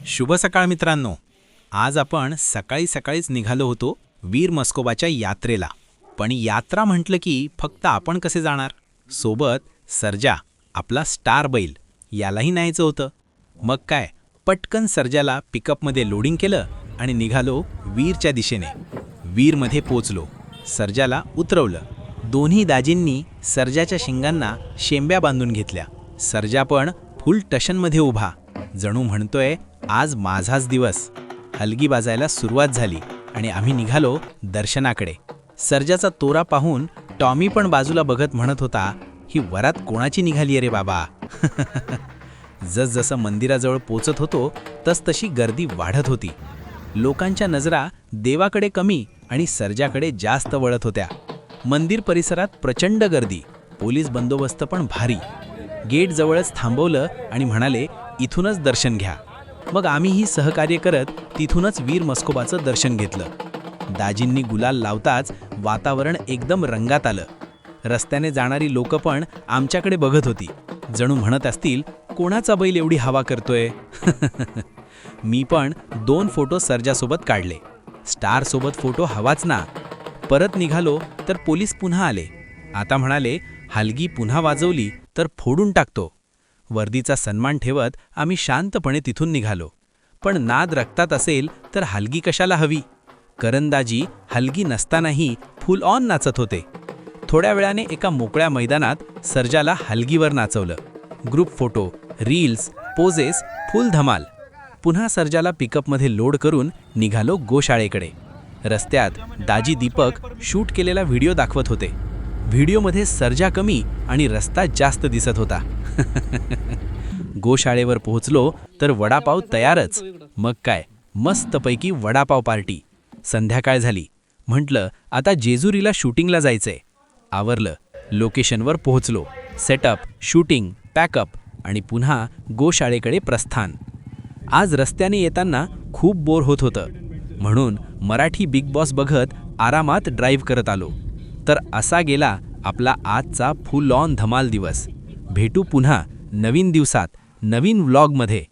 शुभ सकाळ मित्रांनो. आज आपण सकाळी सकाळीच निघालो होतो वीर मस्कोबाच्या यात्रेला. पण यात्रा म्हटलं की फक्त आपण कसे जाणार? सोबत सर्जा, आपला स्टार बैल, यालाही न्यायचं होतं. मग काय, पटकन सर्जाला पिकअपमध्ये लोडिंग केलं आणि निघालो वीरच्या दिशेने. वीरमध्ये पोचलो. सर्जाला उतरवलं. दोन्ही दाजींनी सर्जाच्या शिंगांना शेंब्या बांधून घेतल्या. सर्जा पण फुल टशनमध्ये उभा, जणू म्हणतोय आज माझाच दिवस. हलगी वाजायला सुरुवात झाली आणि आम्ही निघालो दर्शनाकडे. सर्जाचा तोरा पाहून टॉमी पण बाजूला बघत म्हणत होता, ही वरात कोणाची निघाली रे बाबा. जसजसं मंदिराजवळ पोचत होतो तसतशी गर्दी वाढत होती. लोकांच्या नजरा देवाकडे कमी आणि सर्जाकडे जास्त वळत होत्या. मंदिर परिसरात प्रचंड गर्दी, पोलीस बंदोबस्त पण भारी. गेटजवळच थांबवलं आणि म्हणाले, इथूनच दर्शन घ्या. मग आम्हीही सहकार्य करत तिथूनच वीर मस्कोबाचं दर्शन घेतलं. दाजींनी गुलाल लावताच वातावरण एकदम रंगात आलं. रस्त्याने जाणारी लोकं पण आमच्याकडे बघत होती, जणू म्हणत असतील कोणाचा बैल एवढी हवा करतोय. मी पण 2 फोटो सर्जासोबत काढले. स्टारसोबत फोटो हवाच ना. परत निघालो तर पोलीस पुन्हा आले. आता म्हणाले, हलगी पुन्हा वाजवली तर फोडून टाकतो. वर्दीचा सन्मान ठेवत आम्ही शांतपणे तिथून निघालो. पण नाद रक्तात असेल तर हलगी कशाला हवी? करंदाजी हलगी नसतानाही फुल ऑन नाचत होते. थोड्या वेळाने एका मोकळ्या मैदानात सर्जाला हलगीवर नाचवलं. Group photo, reels, poses, full धमाल. पुन्हा सर्जाला पिकअपमध्ये लोड करून निघालो गोशाळेकडे. रस्त्यात दाजी दीपक शूट केलेला व्हिडिओ दाखवत होते. व्हिडिओमध्ये सर्जा कमी आणि रस्ता जास्त दिसत होता. गोशाळेवर पोहोचलो तर वडापाव तयारच. मग काय, मस्तपैकी वडापाव पार्टी. संध्याकाळ झाली. म्हटलं आता जेजुरीला शूटिंगला जायचंय. आवरलं. लोकेशनवर पोहोचलो. सेटअप, शूटिंग, पॅकअप आणि पुन्हा गोशाळेकडे प्रस्थान. आज रस्त्याने येताना खूप बोर होत होतं, म्हणून मराठी बिग बॉस बघत आरामात ड्राईव्ह करत आलो. तर असा गेला आपला आजचा फुल ऑन धमाल दिवस. भेटू पुन्हा नवीन दिवसात नवीन व्लॉगमध्ये.